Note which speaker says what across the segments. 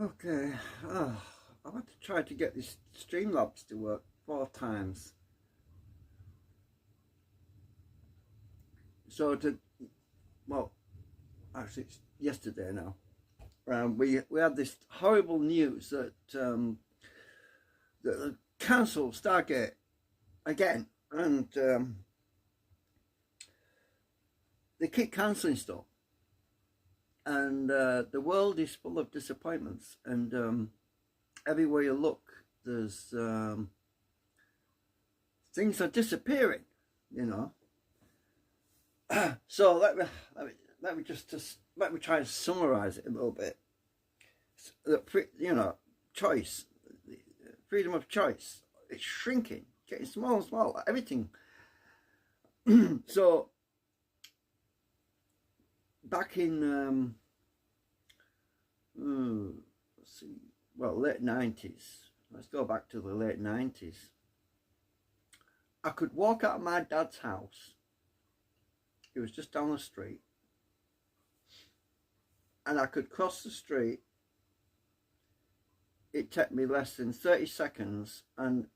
Speaker 1: Okay, I've had to try to get this Streamlabs to work 4 times. So well, actually it's yesterday now. We had this horrible news that the cancelled Stargate again, and they keep cancelling stuff, and the world is full of disappointments, and everywhere you look, there's things are disappearing, you know. So let me try to summarize it a little bit. Choice, freedom of choice, it's shrinking, getting smaller and smaller, everything. So back in let's see, well, late 90s. Let's go back to the late 90s. I could walk out of my dad's house. It was just down the street, and I could cross the street. It took me less than 30 seconds, and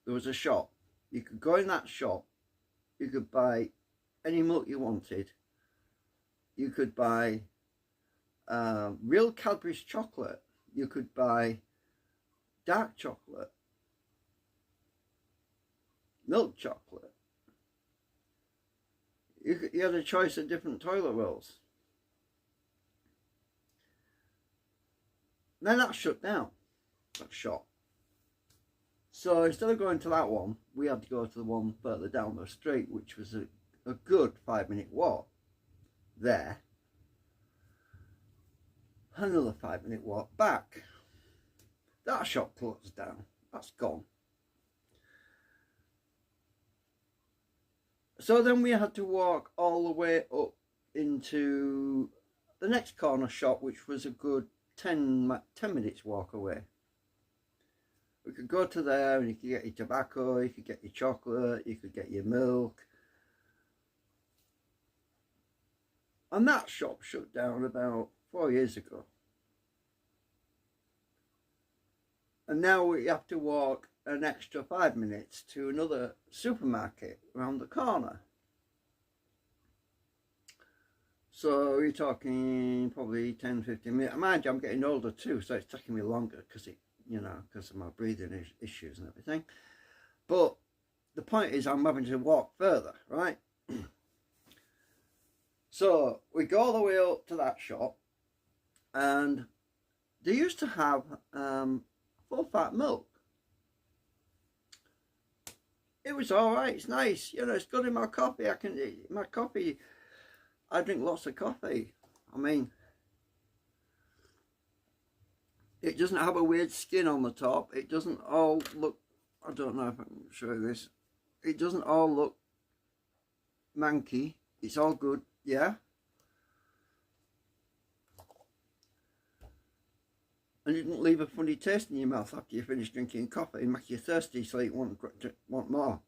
Speaker 1: there was a shop. You could go in that shop, you could buy any milk you wanted. You could buy real Cadbury's chocolate. You could buy dark chocolate, milk chocolate. You had a choice of different toilet rolls. Then that shut down, that shop. So instead of going to that one, we had to go to the one further down the street, which was a good 5-minute walk there. Another 5-minute walk back. That shop closed down. That's gone. So then we had to walk all the way up into the next corner shop, which was a good 10 minutes walk away. We could go to there and you could get your tobacco, you could get your chocolate, you could get your milk. And that shop shut down about 4 years ago. And now we have to walk an extra 5 minutes to another supermarket around the corner. So you're talking probably 10-15 minutes. Mind you, I'm getting older too, so it's taking me longer because of my breathing issues and everything. But the point is, I'm having to walk further, right? So we go all the way up to that shop, and they used to have full fat milk. It was all right. It's nice. It's good in my coffee. I drink lots of coffee. I mean, it doesn't have a weird skin on the top. It doesn't all look, I don't know if I can show you this. It doesn't all look manky. It's all good, yeah. And it doesn't leave a funny taste in your mouth after you finish drinking coffee and make you thirsty so you want more.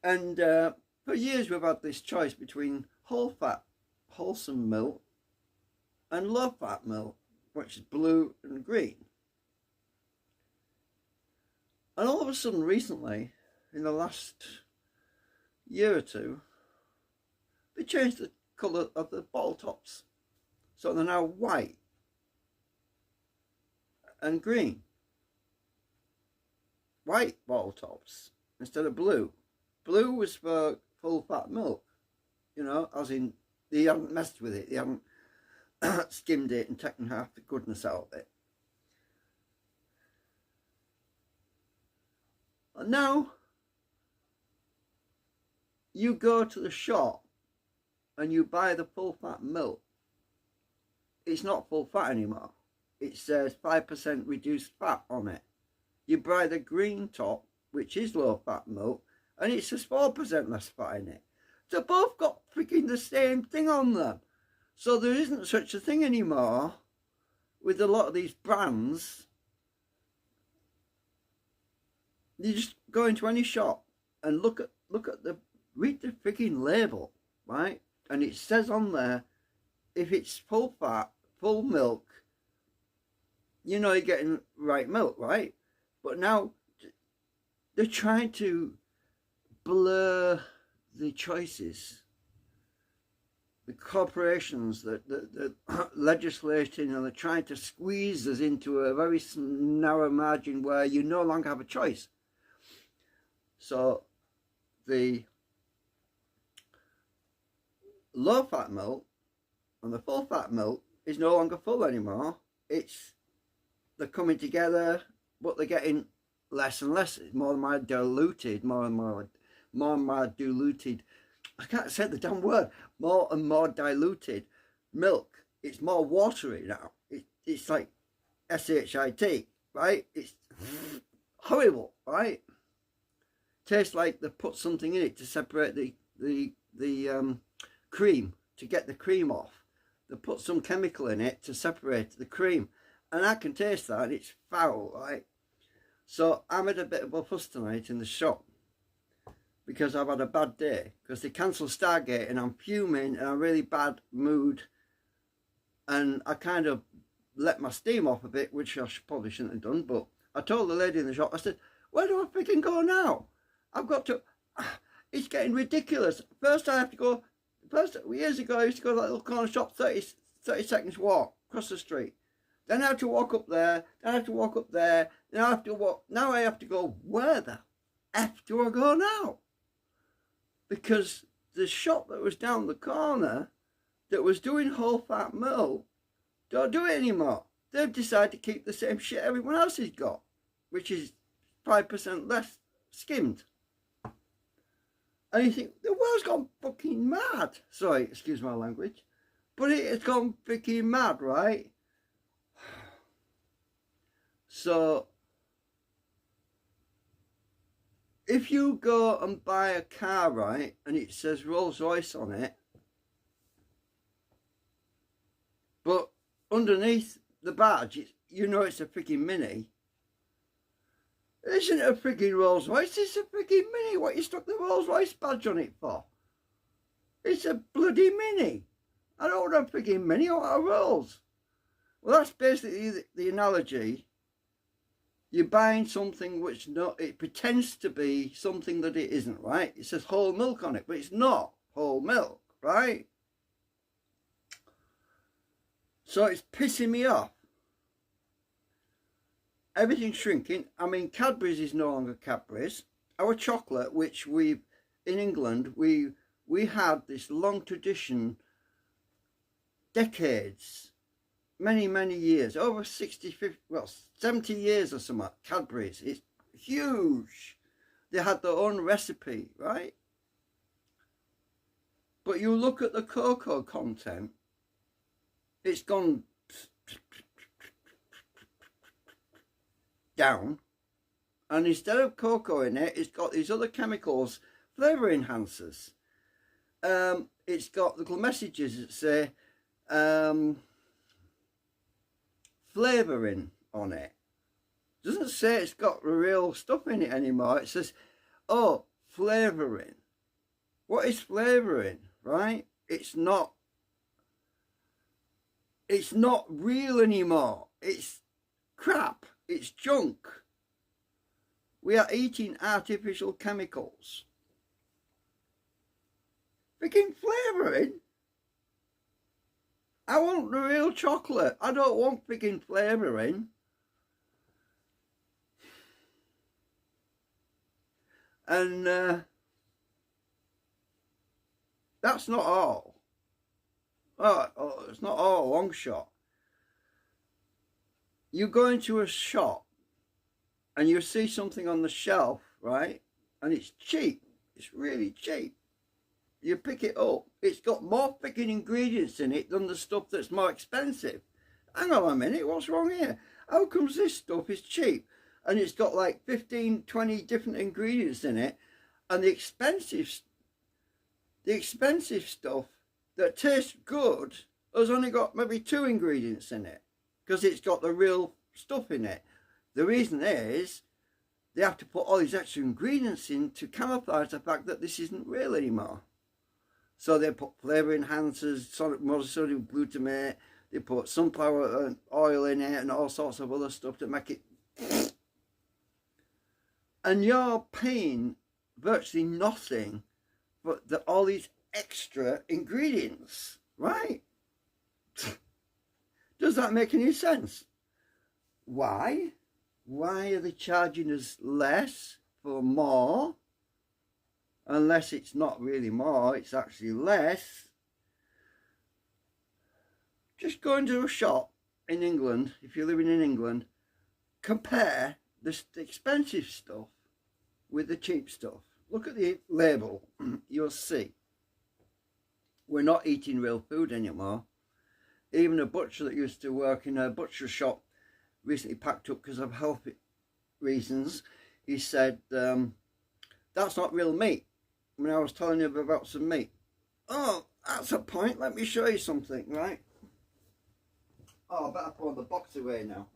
Speaker 1: And for years we've had this choice between whole fat, wholesome milk and low fat milk, which is blue and green. And all of a sudden recently, in the last year or two, they changed the colour of the bottle tops. So they're now white and green. White bottle tops instead of blue. Blue was for full fat milk, as in they haven't messed with it, they haven't skimmed it and taken half the goodness out of it. And now you go to the shop and you buy the full fat milk. It's not full fat anymore. It says 5% reduced fat on it. You buy the green top, which is low fat milk, and it says 4% less fat in it. So both got freaking the same thing on them. So there isn't such a thing anymore with a lot of these brands. You just go into any shop and look at read the freaking label, right? And it says on there if it's full fat, full milk, you know you're getting right milk, right? But now they're trying to blur the choices. The corporations that legislating, and they're trying to squeeze us into a very narrow margin where you no longer have a choice. So the low fat milk and the full fat milk is no longer full anymore. They're coming together, but they're getting less and less. It's more and more diluted, more and more diluted. I can't say the damn word. More and more diluted milk. It's more watery now. It's like SHIT, right? It's horrible, right? Tastes like they put something in it to separate the cream, to get the cream off. They put some chemical in it to separate the cream, and I can taste that, and it's foul, right? So I'm at a bit of a fuss tonight in the shop because I've had a bad day, because they cancelled Stargate and I'm fuming and I'm really bad mood, and I kind of let my steam off a bit, which I probably shouldn't have done. But I told the lady in the shop, I said, where do I freaking go now? I've got to, it's getting ridiculous. First I have to go, years ago I used to go to that little corner shop, 30 seconds walk across the street. Then I have to walk up there, then I have to walk up there, then I have to walk, now I have to go, where the F do I go now? Because the shop that was down the corner that was doing whole fat milk don't do it anymore. They've decided to keep the same shit everyone else has got, which is 5% less skimmed. And you think, the world's gone fucking mad. Sorry, excuse my language. But it has gone freaking mad, right? So, if you go and buy a car, right, and it says Rolls-Royce on it, but underneath the badge, you know it's a freaking Mini. It isn't a freaking Rolls-Royce, it's a freaking Mini. What you stuck the Rolls-Royce badge on it for? It's a bloody Mini. I don't want a freaking Mini, I want a Rolls. Well, that's basically the analogy. You're buying something which it pretends to be something that it isn't, right? It says whole milk on it, but it's not whole milk, right? So it's pissing me off. Everything's shrinking. I mean, Cadbury's is no longer Cadbury's. Our chocolate, which in England, we had this long tradition, decades, many years, over 60, 50, well, 70 years or something, Cadbury's. It's huge. They had their own recipe, right? But you look at the cocoa content, it's gone down, and instead of cocoa in it, it's got these other chemicals, flavour enhancers. It's got little messages that say flavouring on it. It doesn't say it's got the real stuff in it anymore. It says, oh, flavouring. What is flavouring, right? It's not real anymore. It's crap. It's junk. We are eating artificial chemicals. Freaking flavouring. I want the real chocolate. I don't want freaking flavouring. And that's not all. Oh, it's not all, long shot. You go into a shop and you see something on the shelf, right? And it's cheap. It's really cheap. You pick it up. It's got more freaking ingredients in it than the stuff that's more expensive. Hang on a minute, what's wrong here? How comes this stuff is cheap? And it's got like 15, 20 different ingredients in it. And the expensive stuff that tastes good has only got maybe 2 ingredients in it, because it's got the real stuff in it. The reason is they have to put all these extra ingredients in to camouflage the fact that this isn't real anymore. So they put flavour enhancers, monosodium glutamate, they put sunflower oil in it and all sorts of other stuff to make it. And you're paying virtually nothing for all these extra ingredients, right? Does that make any sense? Why? Why are they charging us less for more? Unless it's not really more, it's actually less. Just go into a shop in England, if you're living in England, compare the expensive stuff with the cheap stuff. Look at the label, you'll see. We're not eating real food anymore. Even a butcher that used to work in a butcher shop recently packed up because of health reasons. He said, that's not real meat. When I was telling him about some meat. Oh, that's a point. Let me show you something, right? Oh, I better throw the box away now.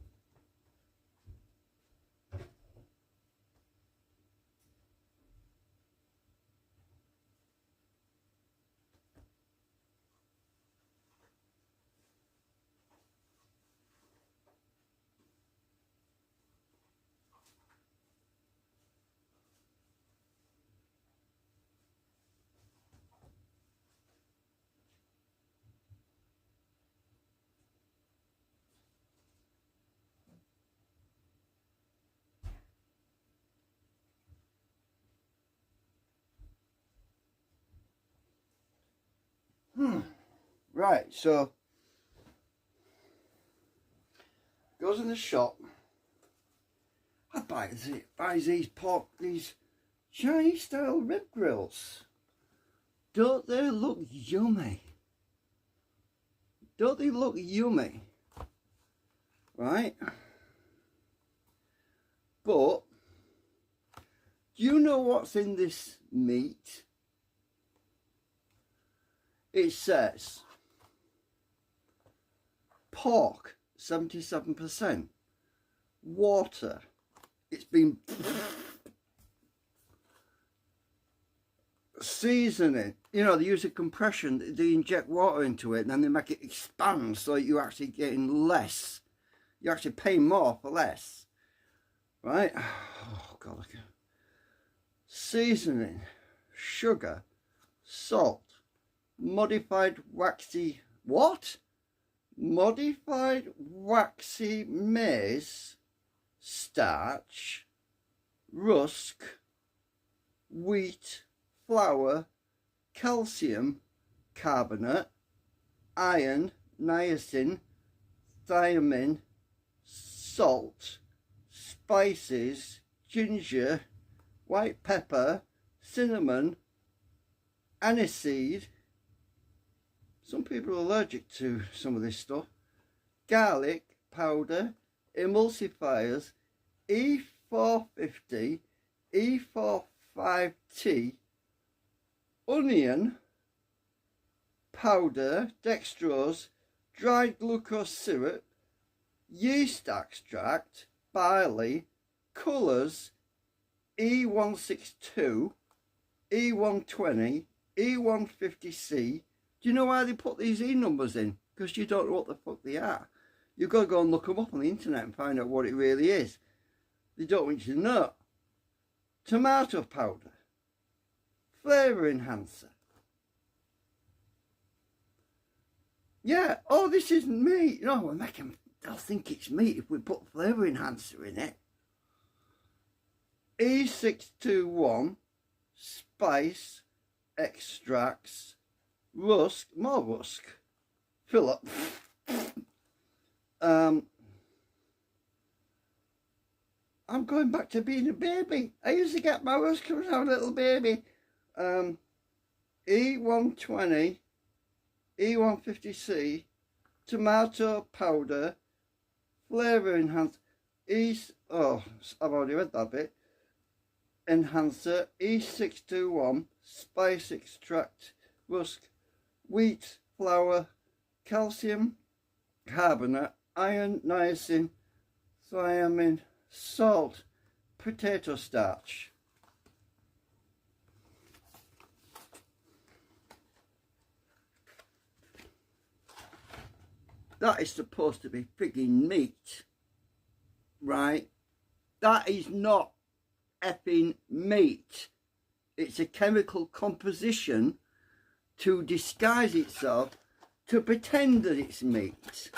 Speaker 1: Right, so goes in the shop. I buys these Chinese style rib grills. Don't they look yummy? Don't they look yummy? Right? But do you know what's in this meat? It says pork 77%, water, it's been seasoning, you know, they use a compression, they inject water into it and then they make it expand so you're actually getting less, you're actually paying more for less, right? Oh God, seasoning, sugar, salt, modified waxy, what? Modified waxy maize, starch, rusk, wheat, flour, calcium carbonate, iron, niacin, thiamine, salt, spices, ginger, white pepper, cinnamon, aniseed. Some people are allergic to some of this stuff. Garlic powder, emulsifiers, E450, E45T, onion powder, dextrose, dried glucose syrup, yeast extract, barley, colours, E162, E120, E150C. Do you know why they put these E numbers in? Because you don't know what the fuck they are. You've got to go and look them up on the internet and find out what it really is. They don't want you to know. Tomato powder, flavour enhancer. Yeah, oh, this isn't meat. No, we'll make them, they'll think it's meat if we put flavour enhancer in it. E621, spice, extracts, rusk, more rusk, Philip. I'm going back to being a baby. I used to get my rusk when I was a little baby. E120, E150C, tomato powder, flavour enhancer, oh, I've already read that bit. Enhancer, E621, spice extract, rusk, wheat, flour, calcium carbonate, iron, niacin, thiamine, salt, potato starch. That is supposed to be frigging meat, right? That is not effing meat. It's a chemical composition to disguise itself to pretend that it's meat.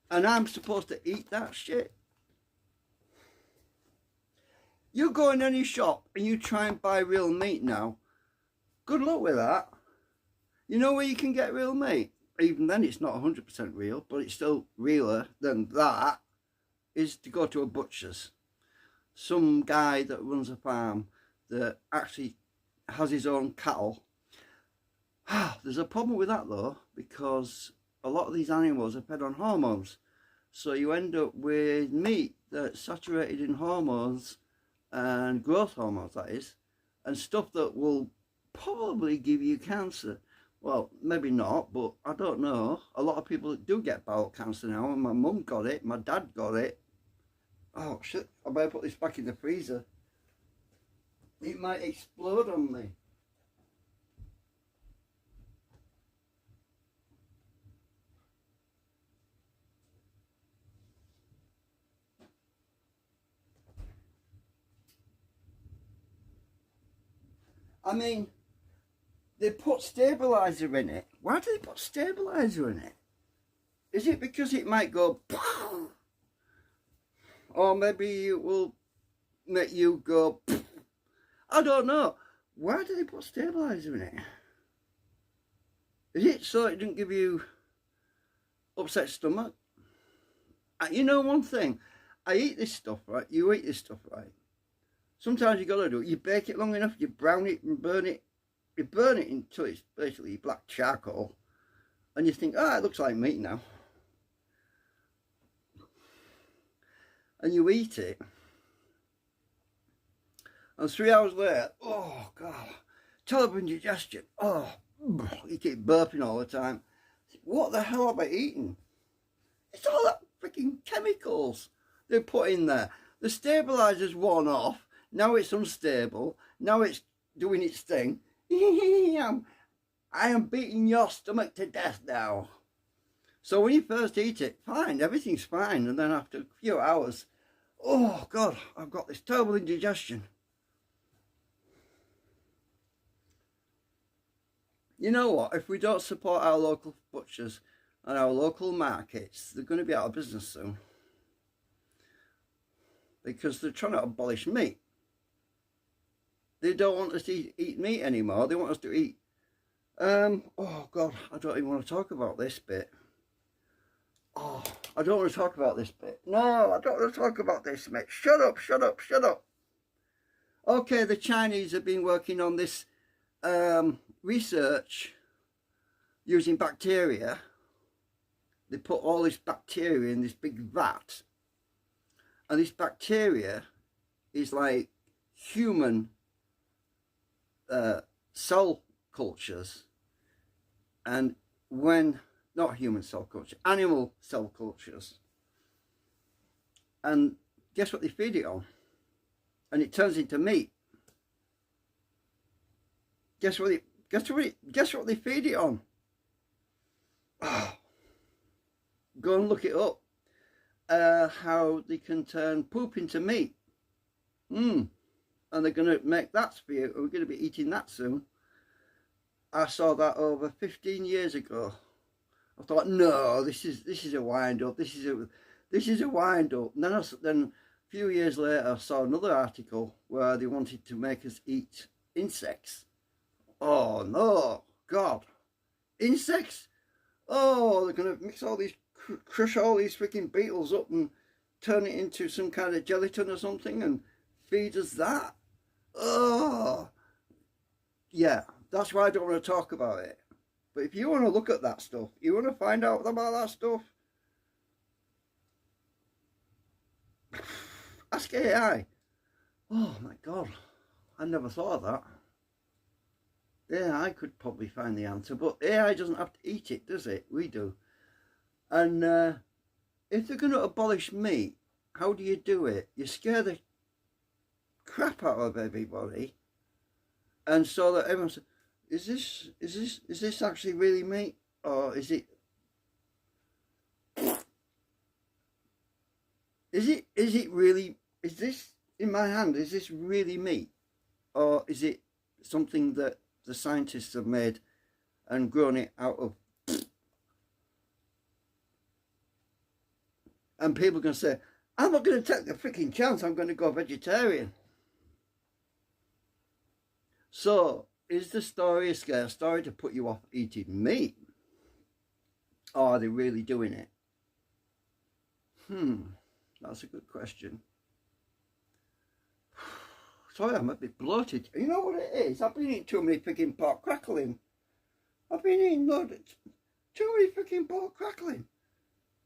Speaker 1: And I'm supposed to eat that shit? You go in any shop and you try and buy real meat now, good luck with that. You know where you can get real meat? Even then it's not 100% real, but it's still realer than that, is to go to a butcher's. Some guy that runs a farm that actually has his own cattle. There's a problem with that though, because a lot of these animals are fed on hormones. So you end up with meat that's saturated in hormones, and growth hormones that is, and stuff that will probably give you cancer. Well, maybe not, but I don't know. A lot of people do get bowel cancer now, and my mum got it, my dad got it. Oh shit, I better put this back in the freezer. It might explode on me. I mean, they put stabilizer in it. Why do they put stabilizer in it? Is it because it might go or maybe it will make you go I don't know. Why do they put stabilizer in it? Is it so it doesn't give you upset stomach? You know one thing, I eat this stuff, right? You eat this stuff, right? Sometimes you gotta do it. You bake it long enough, you brown it and burn it. You burn it until it's basically black charcoal, and you think, oh, it looks like meat now. And you eat it, and 3 hours later, oh God, terrible indigestion. Oh, you keep burping all the time. What the hell am I eating? It's all that freaking chemicals they put in there. The stabilizer's worn off. Now it's unstable. Now it's doing its thing. I am beating your stomach to death now. So when you first eat it, fine, everything's fine. And then after a few hours, oh God, I've got this terrible indigestion. You know what? If we don't support our local butchers and our local markets, they're going to be out of business soon. Because they're trying to abolish meat. They don't want us to eat meat anymore. They want us to eat... oh God, I don't even want to talk about this bit. Oh, I don't want to talk about this bit. No, I don't want to talk about this, mate. Shut up, shut up, shut up. Okay, the Chinese have been working on this research using bacteria. They put all this bacteria in this big vat. And this bacteria is like human cell cultures, and when not human cell culture, animal cell cultures, and guess what they feed it on, and it turns into meat. Guess what they feed it on? Oh, go and look it up. How they can turn poop into meat. And they're going to make that for you. We're going to be eating that soon. I saw that over 15 years ago. I thought, no, this is a wind up. This is a wind up. And then a few years later, I saw another article where they wanted to make us eat insects. Oh no, God, insects? Oh, they're going to mix all these, crush all these freaking beetles up and turn it into some kind of gelatin or something and feed us that. Oh, yeah, that's why I don't want to talk about it. But if you want to look at that stuff, you want to find out about that stuff, ask AI. Oh my God, I never thought of that. AI could probably find the answer, but AI doesn't have to eat it, does it? We do. And if they're going to abolish meat, how do you do it? You scare the crap out of everybody, and so that everyone says, is this actually really meat, or is it Is it really, is this in my hand, is this really meat? Or is it something that the scientists have made and grown it out of? And people can say, I'm not going to take the freaking chance, I'm going to go vegetarian. So, is the story a scare story to put you off eating meat? Or are they really doing it? That's a good question. Sorry, I'm a bit bloated. You know what it is? I've been eating too many freaking pork crackling. I've been eating too many freaking pork crackling.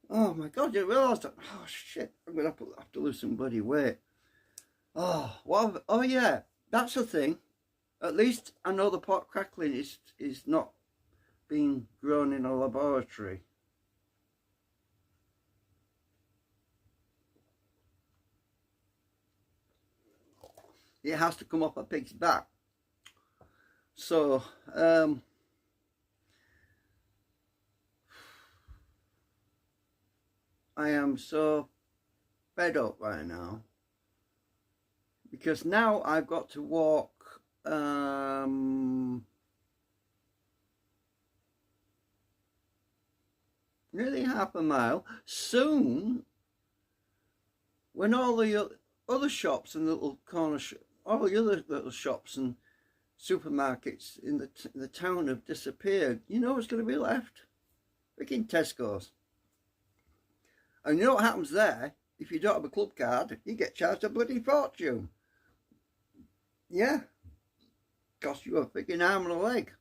Speaker 1: Oh my God, you realise that? Oh shit, I'm going to have to lose some bloody weight. Oh, well, oh yeah, that's the thing. At least I know the pork crackling is not being grown in a laboratory. It has to come off a pig's back. So, I am so fed up right now because now I've got to walk nearly half a mile. Soon, when all the other shops and little corner all the other little shops and supermarkets in the town have disappeared, you know what's going to be left? Freaking Tesco's. And you know what happens there? If you don't have a club card, you get charged a bloody fortune. Yeah. Cost you a freaking arm and a leg.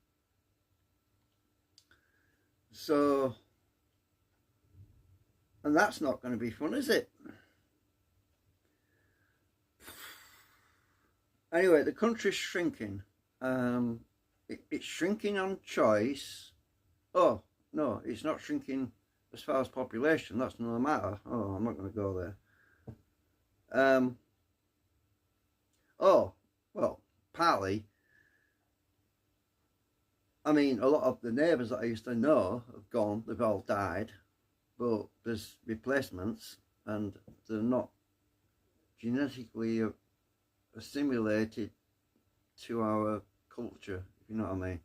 Speaker 1: So, and that's not going to be fun, is it? Anyway, the country's shrinking. It's shrinking on choice. Oh, no, it's not shrinking as far as population. That's another matter. Oh, I'm not going to go there. Oh, well, partly. I mean, a lot of the neighbours that I used to know have gone. They've all died. But there's replacements, and they're not genetically assimilated to our culture, if you know what I mean.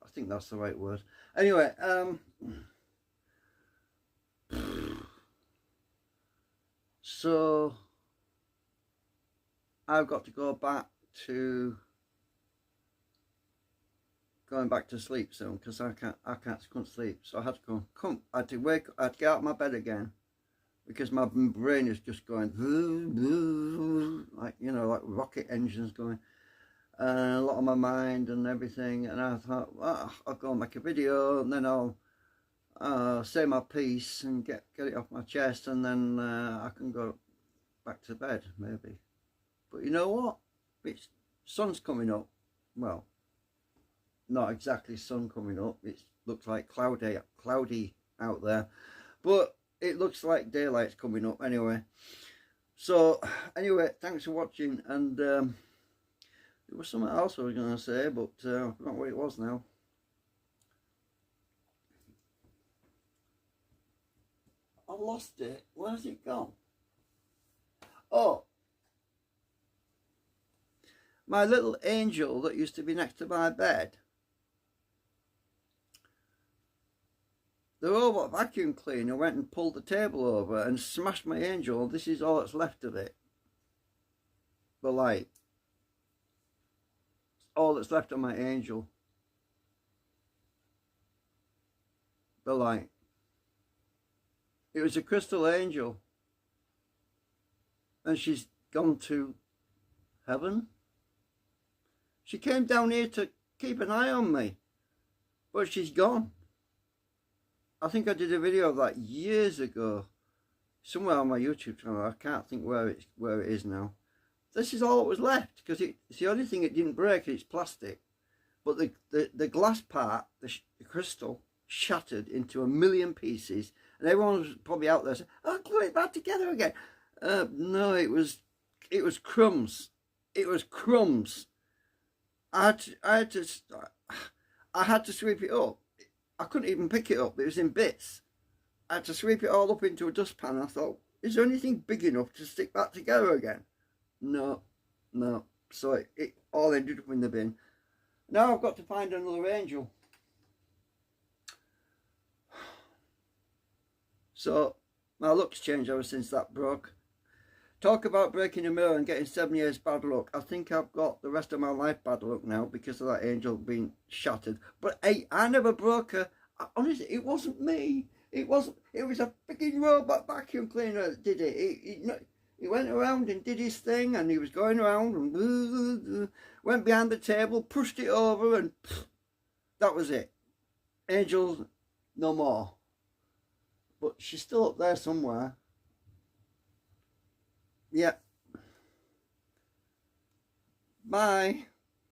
Speaker 1: I think that's the right word. Anyway, so I've got to go back to going back to sleep soon because I couldn't sleep. So I had to I had to get out of my bed again because my brain is just going like, you know, like rocket engines going, and a lot of my mind and everything. And I thought, well, I'll go and make a video and then I'll say my piece and get it off my chest, and then I can go back to bed maybe. But you know what? It's sun's coming up. Well, not exactly sun coming up. It looks like cloudy out there, but it looks like daylight's coming up anyway. So anyway, thanks for watching. And there was something else I was going to say, but I forgot what it was now. I lost it. Where's it gone? Oh, my little angel that used to be next to my bed. The robot vacuum cleaner went and pulled the table over and smashed my angel. This is all that's left of it. The light. All that's left of my angel. The light. It was a crystal angel. And she's gone to heaven. She came down here to keep an eye on me. But she's gone. I think I did a video of that years ago, somewhere on my YouTube channel. I can't think where it is now. This is all that was left because it's the only thing it didn't break. It's plastic, but the glass part, the crystal, shattered into a million pieces, and everyone was probably out there saying, "Oh, glue it back together again." No, it was crumbs. It was crumbs. I had to sweep it up. I couldn't even pick it up. It was in bits. I had to sweep it all up into a dustpan. I thought, Is there anything big enough to stick that together again? No, no. So it all ended up in the bin. Now I've got to find another angel. So my luck's changed ever since that broke. Talk about breaking a mirror and getting 7 years bad luck. I think I've got the rest of my life bad luck now because of that angel being shattered. But hey, I never broke her. Honestly, it wasn't me. It wasn't. It was a freaking robot vacuum cleaner that did it. He went around and did his thing, and he was going around and went behind the table, pushed it over, and that was it. Angels, no more. But she's still up there somewhere. Yeah. Bye.